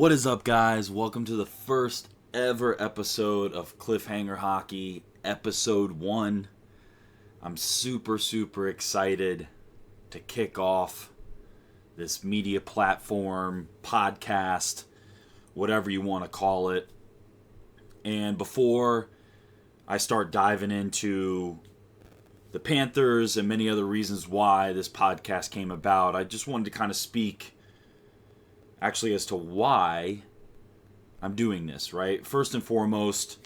What is up, guys? Welcome to the first ever episode of Cliffhanger Hockey, Episode 1. I'm super excited to kick off this media platform, podcast, whatever you want to call it. And before I start diving into the Panthers and many other reasons why this podcast came about, I just wanted to kind of speak actually as to why I'm doing this, right? First and foremost,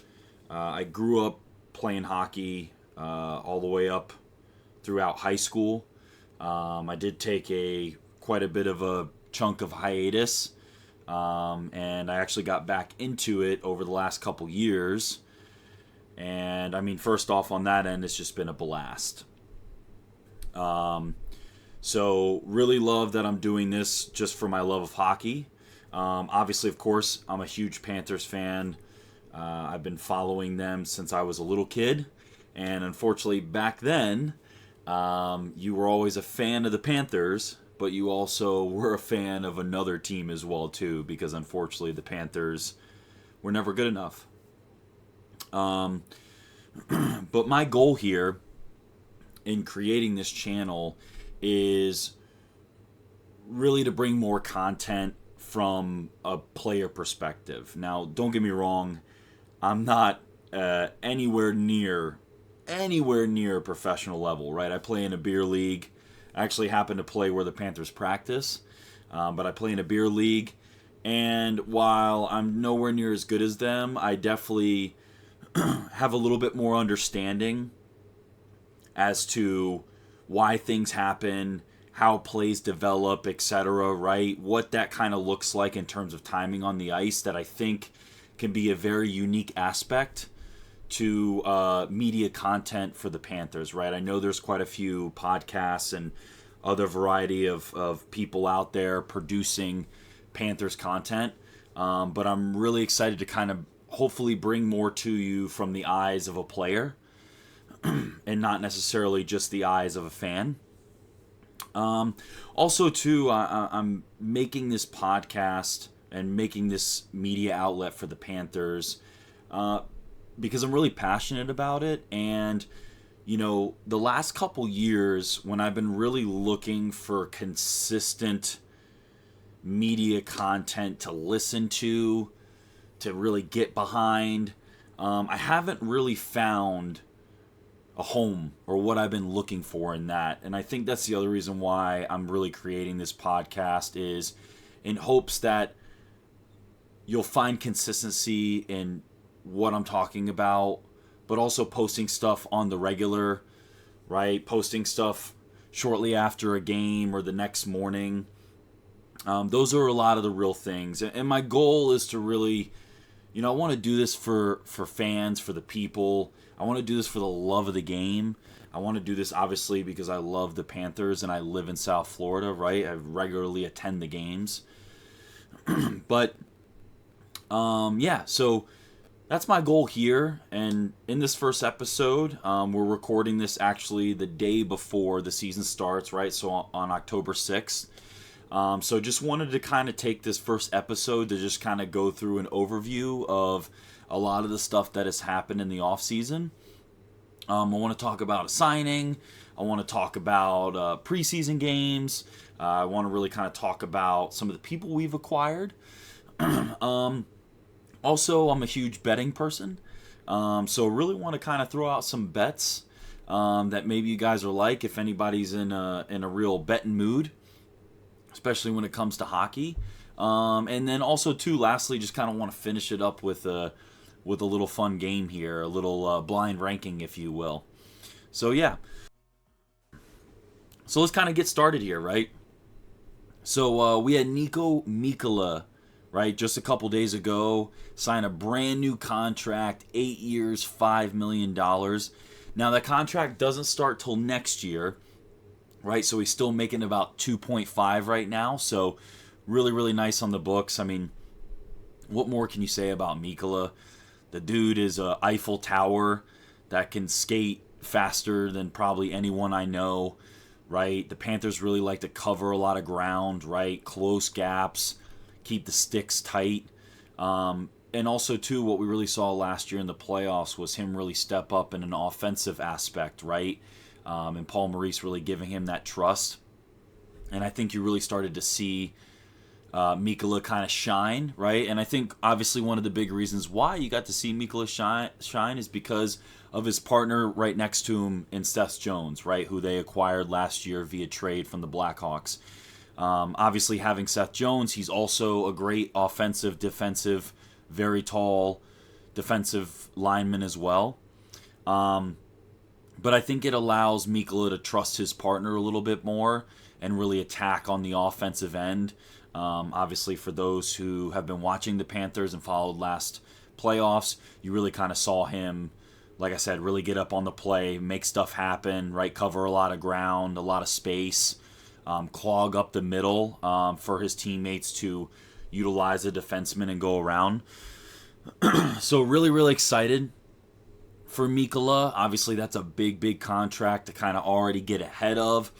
I grew up playing hockey all the way up throughout high school. I did take quite a bit of a chunk of hiatus, and I actually got back into it over the last couple years. And I mean, first off, on that end, it's just been a blast. So really love that I'm doing this just for my love of hockey. Obviously, of course, I'm a huge Panthers fan. I've been following them since I was a little kid. And unfortunately, back then, you were always a fan of the Panthers, but you also were a fan of another team as well, too, because unfortunately, the Panthers were never good enough. But my goal here in creating this channel is really to bring more content from a player perspective. Now, don't get me wrong, I'm not anywhere near a professional level, right? I play in a beer league. I actually happen to play where the Panthers practice, but I play in a beer league, and while I'm nowhere near as good as them, I definitely have a little bit more understanding as to why things happen, how plays develop, etc., right? What that kind of looks like in terms of timing on the ice that I think can be a very unique aspect to media content for the Panthers, right? I know there's quite a few podcasts and other variety of people out there producing Panthers content, but I'm really excited to kind of hopefully bring more to you from the eyes of a player and not necessarily just the eyes of a fan. Also, too, I'm making this podcast and making this media outlet for the Panthers because I'm really passionate about it. And, you know, the last couple years when I've been really looking for consistent media content to listen to really get behind, I haven't really found a home or what I've been looking for in that. And I think that's the other reason why I'm really creating this podcast, is in hopes that you'll find consistency in what I'm talking about, but also posting stuff on the regular, right? Posting stuff shortly after a game or the next morning. Those are a lot of the real things. And my goal is to really, you know, I want to do this for fans, for the people. I want to do this for the love of the game. I want to do this, obviously, because I love the Panthers and I live in South Florida, right? I regularly attend the games. But, yeah, so that's my goal here. And in this first episode, we're recording this actually the day before the season starts, right? So on October 6th. So just wanted to kind of take this first episode to just kind of go through an overview of a lot of the stuff that has happened in the offseason. I want to talk about a signing. I want to talk about preseason games. I want to really kind of talk about some of the people we've acquired. Also, I'm a huge betting person. So really want to kind of throw out some bets that maybe you guys are like, if anybody's in a real betting mood, especially when it comes to hockey. And then also, too, lastly, just kind of want to finish it up with a little fun game here, a little blind ranking, if you will. So, yeah. So let's kind of get started here, right? So we had Nico Mikkola, right, just a couple days ago, sign a brand new contract, 8 years, $5 million. Now, that contract doesn't start till next year, right? So he's still making about 2.5 right now. So really nice on the books. I mean, what more can you say about Mikkola? The dude is a Eiffel Tower that can skate faster than probably anyone I know, right? The Panthers really like to cover a lot of ground, right? Close gaps, keep the sticks tight. And also, too, what we really saw last year in the playoffs was him really step up in an offensive aspect, right? And Paul Maurice really giving him that trust. And I think you really started to see Mikkola kind of shine, right? And I think, obviously, one of the big reasons why you got to see Mikkola shine is because of his partner right next to him in Seth Jones, right? Who they acquired last year via trade from the Blackhawks. Obviously, having Seth Jones, he's also a great offensive, defensive, very tall defensive lineman as well. But I think it allows Mikkola to trust his partner a little bit more and really attack on the offensive end. Obviously, for those who have been watching the Panthers and followed last playoffs, you really kind of saw him, like I said, really get up on the play, make stuff happen, right? Cover a lot of ground, a lot of space, clog up the middle for his teammates to utilize a defenseman and go around. So really, really excited for Mikkola. Obviously, that's a big, big contract to kind of already get ahead of,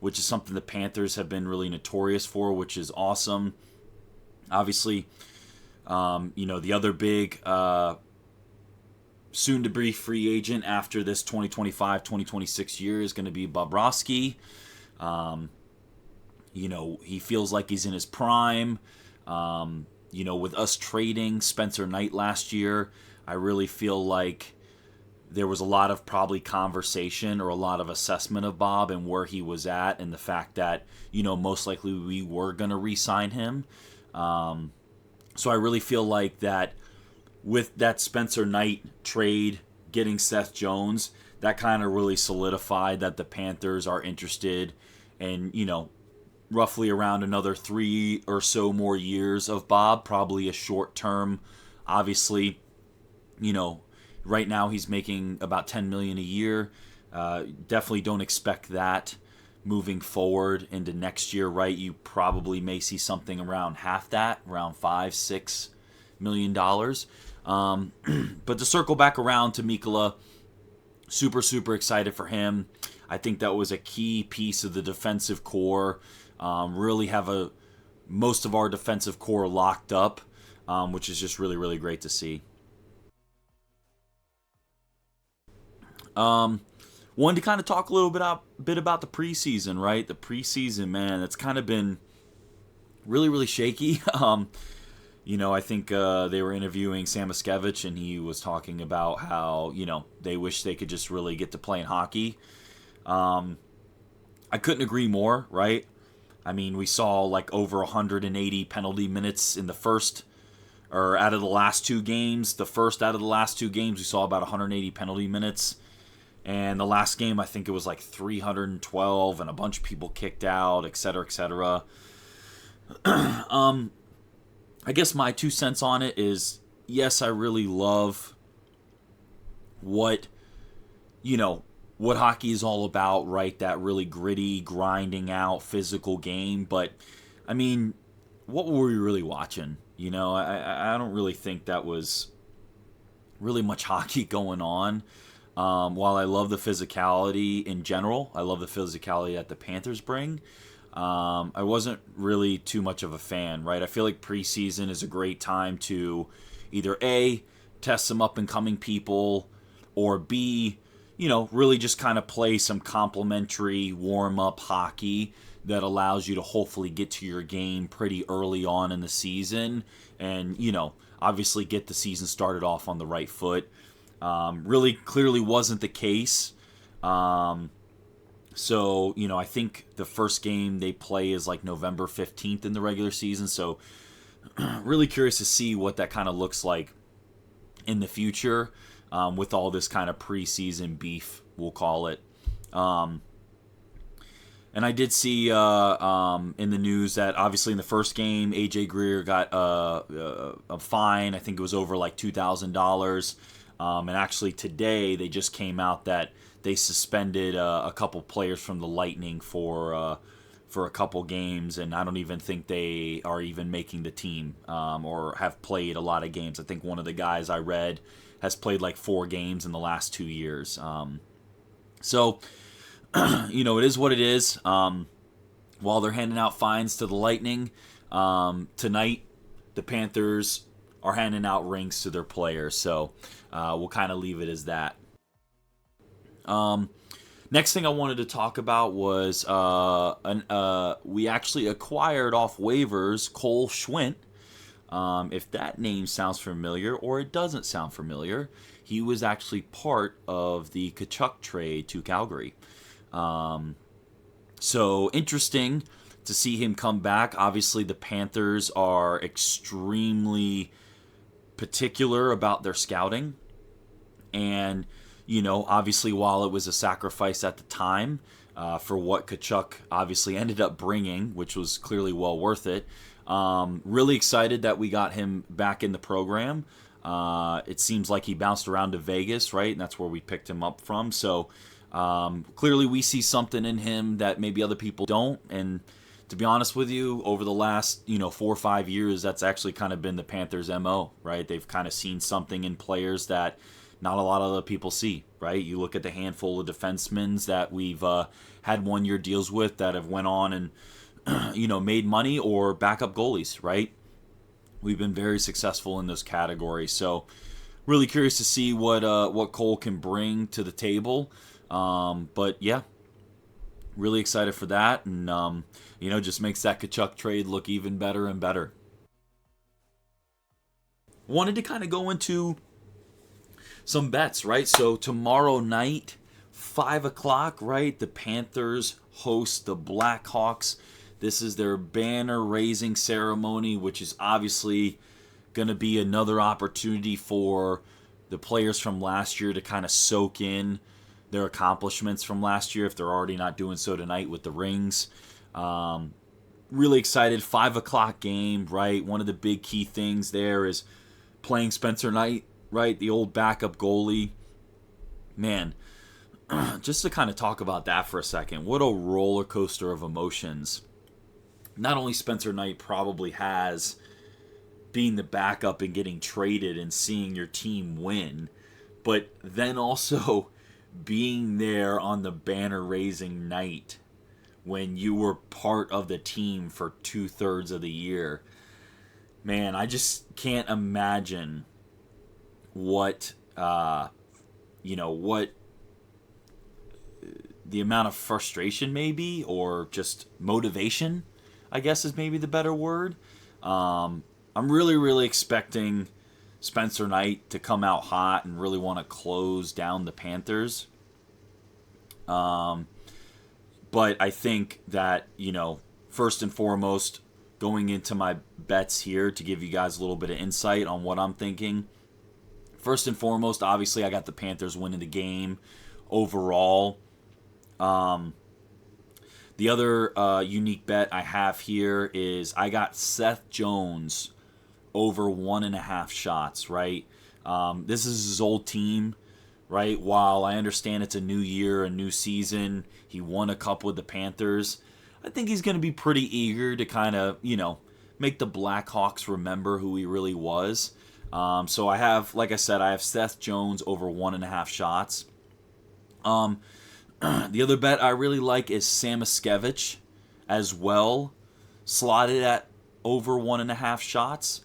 which is something the Panthers have been really notorious for, which is awesome. Obviously, the other big soon-to-be free agent after this 2025-2026 year is going to be Bobrovsky. He feels like he's in his prime. With us trading Spencer Knight last year, I really feel like there was a lot of probably conversation or a lot of assessment of Bob and where he was at and the fact that, most likely we were going to re-sign him. So I really feel like that with that Spencer Knight trade, getting Seth Jones, that kind of really solidified that the Panthers are interested in, roughly around another 3 or so more years of Bob, probably a short term. Obviously, right now he's making about $10 million a year. Definitely don't expect that moving forward into next year, right? You probably may see something around half that, around $5-6 million. But to circle back around to Mikkola, super, super excited for him. I think that was a key piece of the defensive core. Really have most of our defensive core locked up, which is just really, really great to see. Wanted to kind of talk a little bit about the preseason, right? The preseason, man, it's kind of been really, really shaky. I think they were interviewing Sam Miskevich, and he was talking about how, they wish they could just really get to playing hockey. I couldn't agree more, right? I mean, we saw like over 180 penalty minutes in the first, or out of the last two games. The first out of the last two games, we saw about 180 penalty minutes. And the last game, I think it was like 312, and a bunch of people kicked out, et cetera, et cetera. I guess my 2 cents on it is, yes, I really love what hockey is all about, right? That really gritty, grinding out, physical game. But, I mean, what were we really watching? I don't really think that was really much hockey going on. While I love the physicality in general, I love the physicality that the Panthers bring, I wasn't really too much of a fan, right? I feel like preseason is a great time to either A, test some up-and-coming people, or B, really just kind of play some complimentary warm-up hockey that allows you to hopefully get to your game pretty early on in the season and, obviously get the season started off on the right foot. Really clearly wasn't the case. So, I think the first game they play is like November 15th in the regular season. So, really curious to see what that kind of looks like in the future with all this kind of preseason beef, we'll call it. And I did see in the news that obviously in the first game, AJ Greer got a fine. I think it was over like $2,000. And actually today they just came out that they suspended a couple players from the Lightning for a couple games, and I don't even think they are even making the team or have played a lot of games. I think one of the guys I read has played like 4 games in the last 2 years. So, it is what it is. While they're handing out fines to the Lightning, tonight the Panthers are handing out rings to their players. So we'll kind of leave it as that. Next thing I wanted to talk about was we actually acquired off waivers Cole Schwint. If that name sounds familiar or it doesn't sound familiar, he was actually part of the Tkachuk trade to Calgary. So interesting to see him come back. Obviously, the Panthers are extremely particular about their scouting. And, obviously, while it was a sacrifice at the time for what Tkachuk obviously ended up bringing, which was clearly well worth it, really excited that we got him back in the program. It seems like he bounced around to Vegas, right? And that's where we picked him up from. So clearly we see something in him that maybe other people don't. And to be honest with you, over the last 4 or 5 years, that's actually kind of been the Panthers' MO, right? They've kind of seen something in players that not a lot of other people see, right? You look at the handful of defensemen that we've had 1-year deals with that have went on and made money, or backup goalies, right? We've been very successful in those categories. So really curious to see what Cole can bring to the table. But yeah, really excited for that. And, just makes that Tkachuk trade look even better and better. Wanted to kind of go into some bets, right? So tomorrow night, 5 o'clock, right? The Panthers host the Blackhawks. This is their banner raising ceremony, which is obviously going to be another opportunity for the players from last year to kind of soak in their accomplishments from last year if they're already not doing so tonight with the rings. Really excited. 5 o'clock game, right? One of the big key things there is playing Spencer Knight, right? The old backup goalie. Man, just to kind of talk about that for a second. What a roller coaster of emotions. Not only Spencer Knight probably has being the backup and getting traded and seeing your team win, but then also being there on the banner raising night when you were part of the team for 2/3 of the year. Man, I just can't imagine what what the amount of frustration maybe, or just motivation, I guess is maybe the better word. I'm really, really expecting Spencer Knight to come out hot and really want to close down the Panthers. But I think that, first and foremost, going into my bets here to give you guys a little bit of insight on what I'm thinking. First and foremost, obviously, I got the Panthers winning the game overall. The other unique bet I have here is I got Seth Jones over 1.5 shots, right? This is his old team, right? While I understand it's a new year, a new season, he won a cup with the Panthers. I think he's going to be pretty eager to kind of, make the Blackhawks remember who he really was. So I have, like I said, I have Seth Jones over 1.5 shots. The other bet I really like is Samoskevich as well, slotted at over 1.5 shots.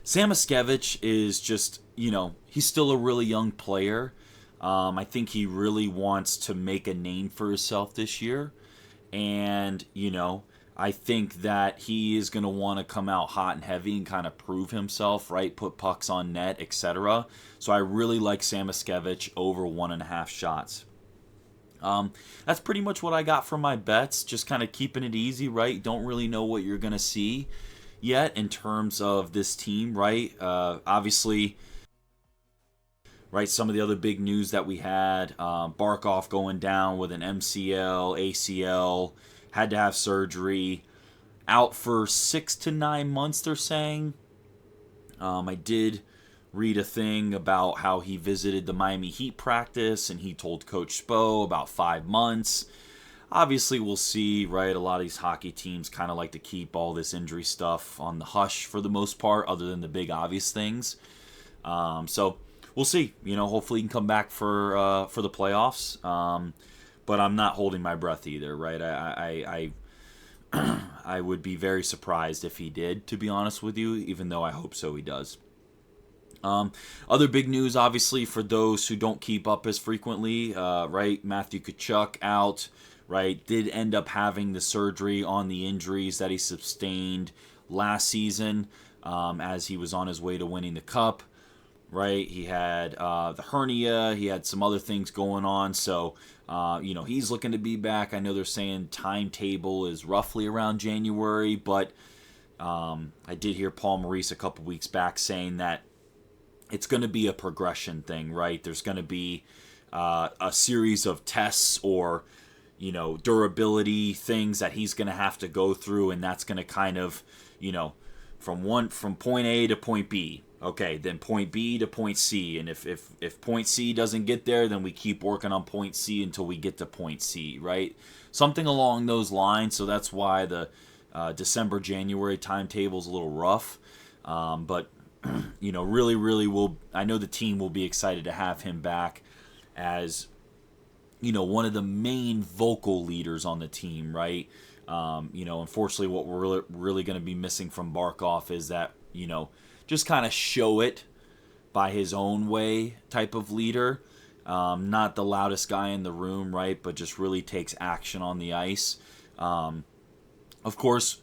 Samoskevich is just, he's still a really young player. I think he really wants to make a name for himself this year. And, I think that he is going to want to come out hot and heavy and kind of prove himself, right? Put pucks on net, etc. So I really like Samoskevich over 1.5 shots. That's pretty much what I got for my bets. Just kind of keeping it easy, right? Don't really know what you're going to see yet in terms of this team, right? Obviously, right, some of the other big news that we had, Barkov going down with an MCL, ACL, had to have surgery, out for 6 to 9 months, they're saying. I did read a thing about how he visited the Miami Heat practice and he told Coach Spo about 5 months. Obviously, we'll see, right? A lot of these hockey teams kind of like to keep all this injury stuff on the hush for the most part, other than the big obvious things. So we'll see. Hopefully he can come back for the playoffs. But I'm not holding my breath either, right? I would be very surprised if he did, to be honest with you, even though I hope so he does. Other big news, obviously, for those who don't keep up as frequently, right? Matthew Tkachuk out, right? Did end up having the surgery on the injuries that he sustained last season as he was on his way to winning the Cup, right? He had the hernia, he had some other things going on, so, he's looking to be back. I know they're saying timetable is roughly around January, but I did hear Paul Maurice a couple weeks back saying that it's going to be a progression thing, right? There's going to be a series of tests or, durability things that he's going to have to go through, and that's going to kind of, from point A to point B. Okay, then point B to point C, and if point C doesn't get there, then we keep working on point C until we get to point C, right? Something along those lines. So that's why the December-January timetable is a little rough, but really I know the team will be excited to have him back as, one of the main vocal leaders on the team, right? Unfortunately, what we're really going to be missing from Barkov is that, just kind of show it by his own way type of leader. Not the loudest guy in the room, right? But just really takes action on the ice. Of course,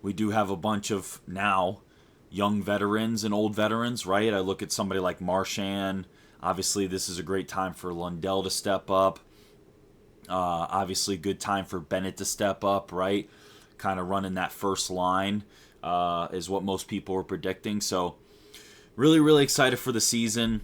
we do have a bunch of now young veterans and old veterans, right? I look at somebody like Marchand. Obviously, this is a great time for Lundell to step up. Obviously, good time for Bennett to step up, right? Kind of running that first line is what most people are predicting. So, really excited for the season.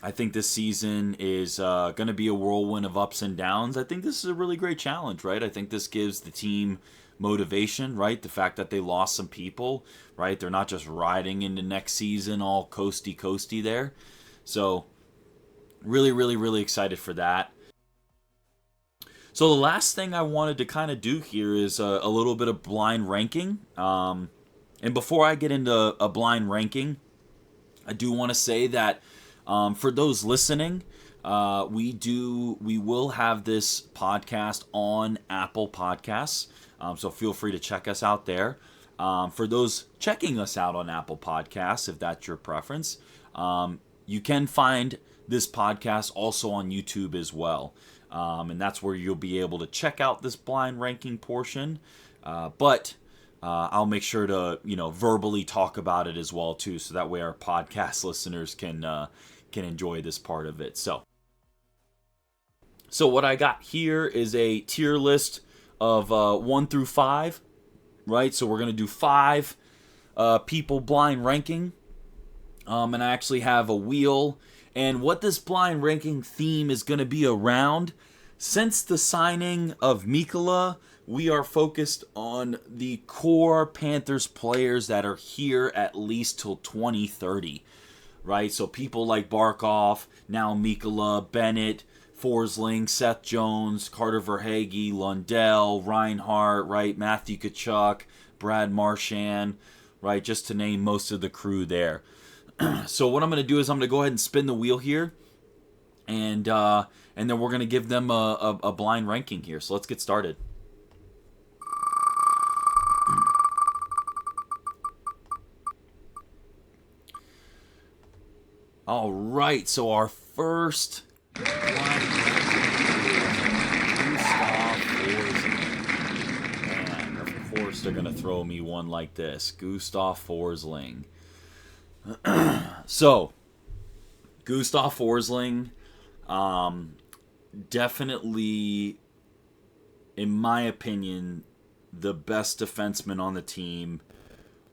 I think this season is going to be a whirlwind of ups and downs. I think this is a really great challenge, right? I think this gives the team motivation, right? The fact that they lost some people, right? They're not just riding into next season all coasty there. So really excited for that. So the last thing I wanted to kind of do here is a little bit of blind ranking. And before I get into a blind ranking, I do want to say that for those listening, we will have this podcast on Apple Podcasts. So feel free to check us out there. For those checking us out on Apple Podcasts, if that's your preference, you can find this podcast also on YouTube as well. And that's where you'll be able to check out this blind ranking portion. But I'll make sure to, verbally talk about it as well too, so that way our podcast listeners can enjoy this part of it. So what I got here is a tier list of 1 through 5, right? So we're gonna do 5 people blind ranking, and I actually have a wheel. And what this blind ranking theme is going to be around, since the signing of Mikkola, we are focused on the core Panthers players that are here at least till 2030, right? So people like Barkov, now Mikkola, Bennett, Forsling, Seth Jones, Carter Verhaeghe, Lundell, Reinhart, right? Matthew Tkachuk, Brad Marchand, right? Just to name most of the crew there. So what I'm going to do is I'm going to go ahead and spin the wheel here, and then we're going to give them a blind ranking here. So let's get started. All right, so our first blind ranking is Gustav Forsling. And of course they're going to throw me one like this. Gustav Forsling. So, Gustav Forsling, definitely, in my opinion, the best defenseman on the team.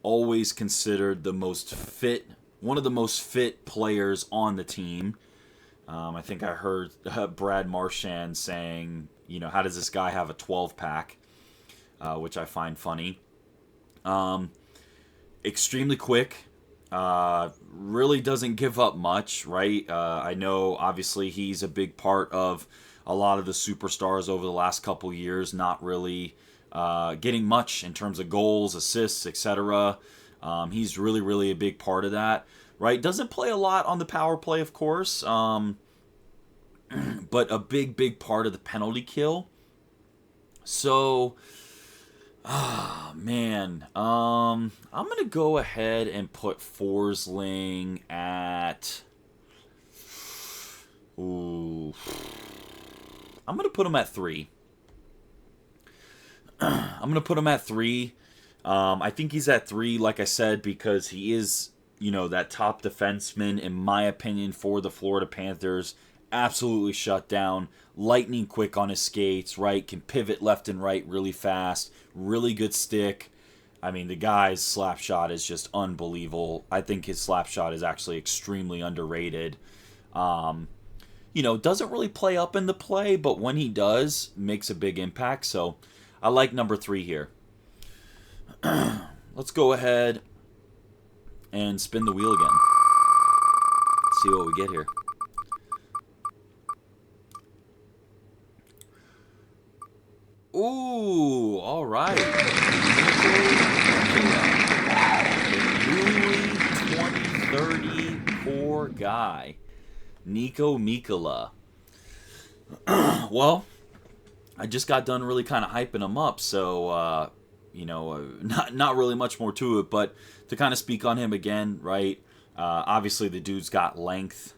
Always considered the most fit, one of the most fit players on the team. I think I heard Brad Marchand saying, how does this guy have a 12-pack? Which I find funny. Extremely quick. Really doesn't give up much, right? I know, obviously, he's a big part of a lot of the superstars over the last couple years, not really getting much in terms of goals, assists, etc. He's really a big part of that, right? Doesn't play a lot on the power play, of course, but a big part of the penalty kill. So, Ah, man. I'm gonna go ahead and put Forsling at. Ooh. I'm gonna put him at 3. I'm gonna put him at 3. I think he's at 3, like I said, because he is, that top defenseman, in my opinion, for the Florida Panthers. Absolutely shut down. Lightning quick on his skates, right? Can pivot left and right really fast. Really good stick. I mean, the guy's slap shot is just unbelievable. I think his slap shot is actually extremely underrated. Doesn't really play up in the play, but when he does, makes a big impact. So I like number 3 here. Let's go ahead and spin the wheel again. See what we get here. Ooh, all right. The newly 2030 core guy, Nico Mikkola. Well, I just got done really kind of hyping him up, so not really much more to it, but to kind of speak on him again, right? Obviously, the dude's got length,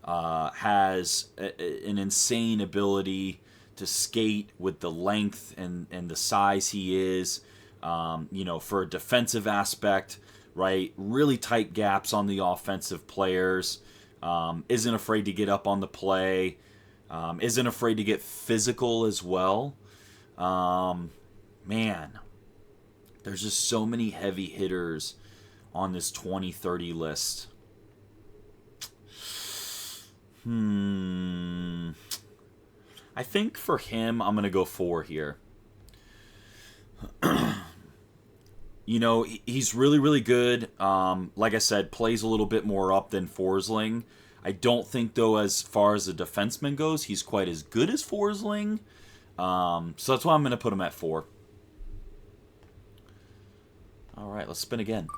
has an insane ability to skate with the length and the size he is. For a defensive aspect, right? Really tight gaps on the offensive players. Isn't afraid to get up on the play. Isn't afraid to get physical as well. Man, there's just so many heavy hitters on this 2030 list. I think for him, I'm going to go 4 here. He's really, really good. Like I said, plays a little bit more up than Forsling. I don't think, though, as far as a defenseman goes, he's quite as good as Forsling. So that's why I'm going to put him at 4. All right, let's spin again.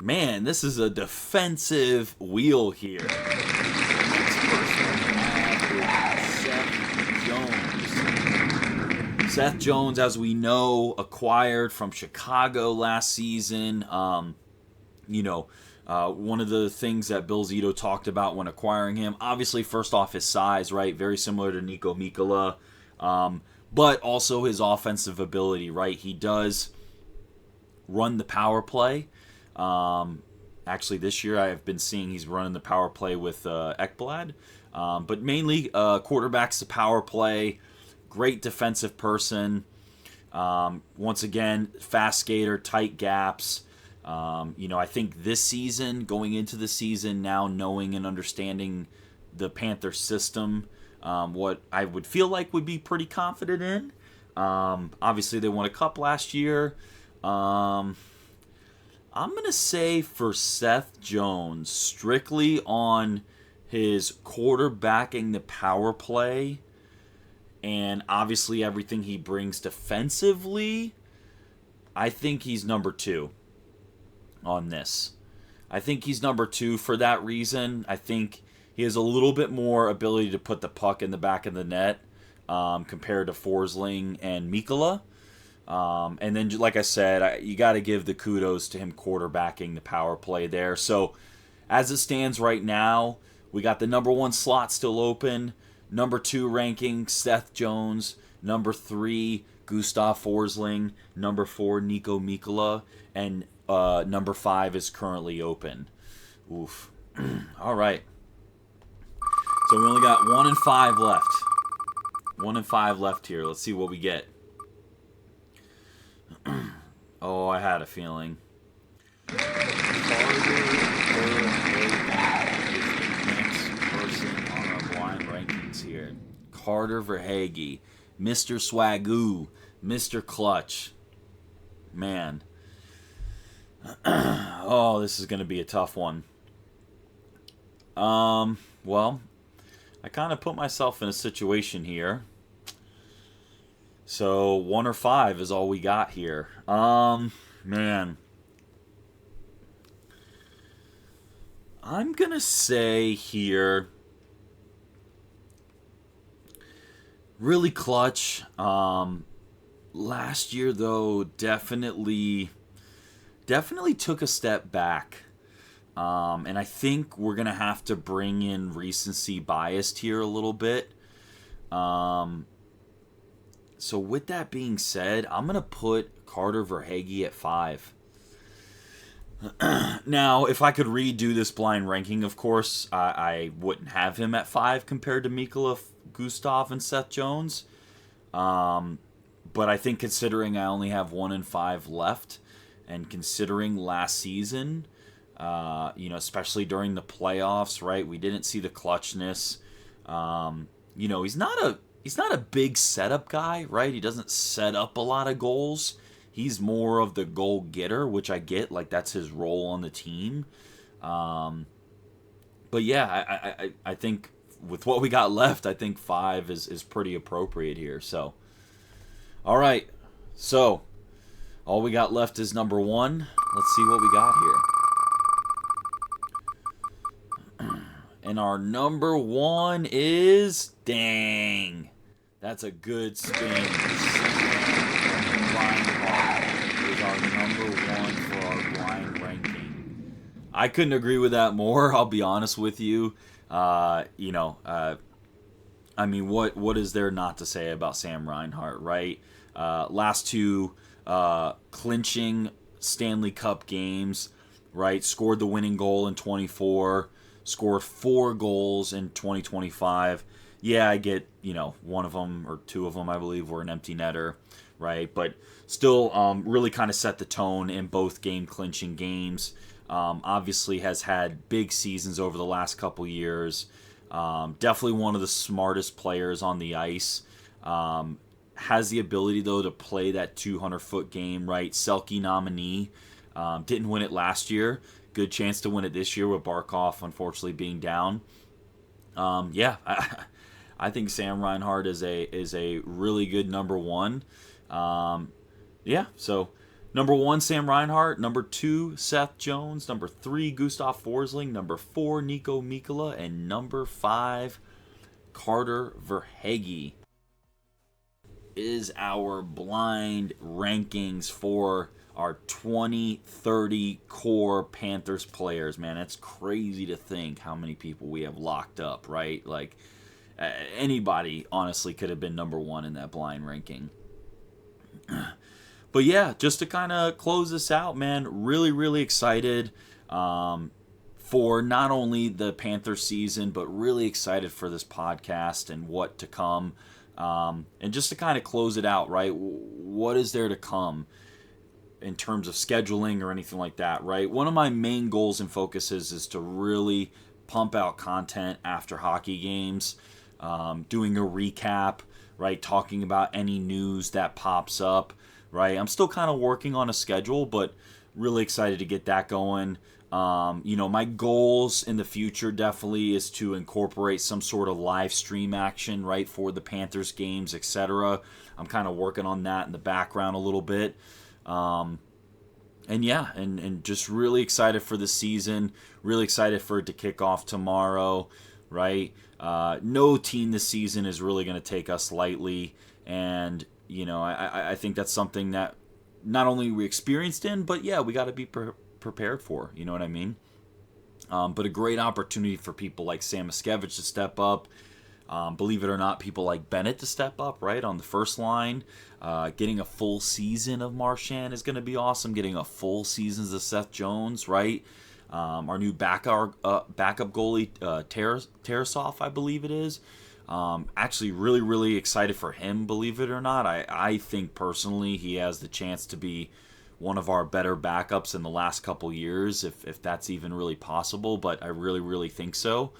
Man, this is a defensive wheel here. Next person we have is Seth Jones. Seth Jones, as we know, acquired from Chicago last season. One of the things that Bill Zito talked about when acquiring him, obviously, first off, his size, right? Very similar to Nico Mikkola. But also his offensive ability, right? He does run the power play. Actually, this year I have been seeing he's running the power play with Ekblad. But mainly quarterbacks the power play. Great defensive person. Once again, fast skater, tight gaps. I think this season, going into the season, now knowing and understanding the Panther system, what I would feel like would be pretty confident in. Obviously, they won a cup last year. I'm going to say for Seth Jones, strictly on his quarterbacking the power play and obviously everything he brings defensively, I think he's number 2 on this. I think he's number 2 for that reason. I think he has a little bit more ability to put the puck in the back of the net compared to Forsling and Mikkola. And then, like I said, you got to give the kudos to him quarterbacking the power play there. So, as it stands right now, we got the number 1 slot still open. Number 2 ranking, Seth Jones. Number 3, Gustav Forsling. Number 4, Nico Mikkola. And number 5 is currently open. Oof. All right. So, we only got 1 and 5 left. 1 and 5 left here. Let's see what we get. Oh, I had a feeling. Carter Verhaeghe is the next person on our blind rankings here. Carter Verhaeghe, Mr. Swagoo, Mr. Clutch. Man. Oh, this is going to be a tough one. Well, I kind of put myself in a situation here. So 1 or 5 is all we got here. Man. I'm going to say here Really clutch. Last year, though, definitely took a step back. And I think we're going to have to bring in recency bias here a little bit. So with that being said, I'm going to put Carter Verhaeghe at 5. Now, if I could redo this blind ranking, of course, I wouldn't have him at 5 compared to Mikkola, Gustav, and Seth Jones. But I think considering I only have 1 and 5 left, and considering last season, especially during the playoffs, right? We didn't see the clutchness. He's not a big setup guy, right? He doesn't set up a lot of goals. He's more of the goal getter, which I get, like that's his role on the team. But yeah, I think with what we got left, I think 5 is pretty appropriate here. So, all right. So, all we got left is number 1. Let's see what we got here. And our number 1 is... Dang. That's a good spin. Is our number 1 for our blind ranking. I couldn't agree with that more, I'll be honest with you. I mean, what is there not to say about Sam Reinhart, right? Last 2 clinching Stanley Cup games, right? Scored the winning goal in 24, scored 4 goals in 2025. Yeah, I get, one of them or 2 of them, I believe, were an empty netter, right? But still really kind of set the tone in both game-clinching games. Obviously has had big seasons over the last couple years. Definitely one of the smartest players on the ice. Has the ability, though, to play that 200-foot game, right? Selke nominee. Didn't win it last year. Good chance to win it this year with Barkov, unfortunately, being down. I think Sam Reinhart is a really good number 1. So number 1, Sam Reinhart. Number 2, Seth Jones. Number 3, Gustav Forsling. Number 4, Nico Mikkola. And number 5, Carter Verhaeghe is our blind rankings for our 2030 core Panthers players. Man, it's crazy to think how many people we have locked up, right? Like, anybody, honestly, could have been number 1 in that blind ranking. But yeah, just to kind of close this out, man, really, really excited for not only the Panthers season, but really excited for this podcast and what to come. And just to kind of close it out, right? What is there to come in terms of scheduling or anything like that, right? One of my main goals and focuses is to really pump out content after hockey games, doing a recap, right? Talking about any news that pops up, right? I'm still kind of working on a schedule, but really excited to get that going. My goals in the future definitely is to incorporate some sort of live stream action, right, for the Panthers games, etc. I'm kind of working on that in the background a little bit. And just really excited for the season, really excited for it to kick off tomorrow, right? No team this season is really going to take us lightly, and, I think that's something that not only we experienced in, but yeah, we got to be prepared for, you know what I mean? But a great opportunity for people like Sam Miskevich to step up. Believe it or not, people like Bennett to step up, right, on the first line. Getting a full season of Marchand is going to be awesome. Getting a full season of Seth Jones, right? Our new backup goalie, Tarasov, I believe it is. Actually, really, really excited for him, believe it or not. I think, personally, he has the chance to be one of our better backups in the last couple years, if that's even really possible, but I really, really think so.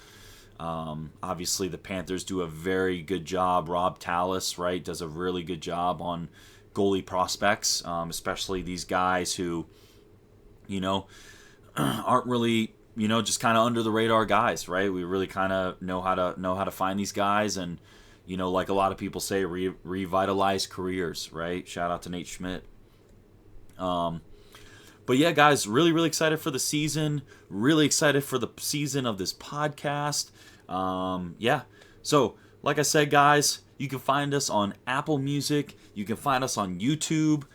Obviously, the Panthers do a very good job. Rob Tallis, right, does a really good job on goalie prospects, especially these guys who, aren't really, just kind of under the radar guys, right? We really kind of know how to find these guys, and like a lot of people say, revitalize careers, right? Shout out to Nate Schmidt. But yeah, guys, really, really excited for the season. Really excited for the season of this podcast. So, like I said, guys, You can find us on Apple Music. You can find us on YouTube.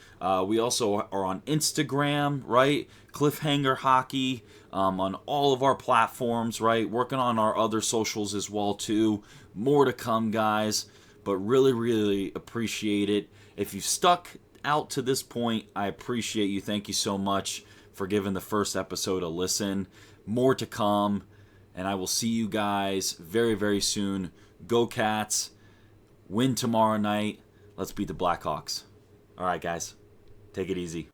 We also are on Instagram, right? Cliffhanger Hockey, on all of our platforms, right? Working on our other socials as well, too. More to come, guys. But really, really appreciate it. If you stuck out to this point, I appreciate you. Thank you so much for giving the first episode a listen. More to come. And I will see you guys very, very soon. Go Cats. Win tomorrow night. Let's beat the Blackhawks. All right, guys. Take it easy.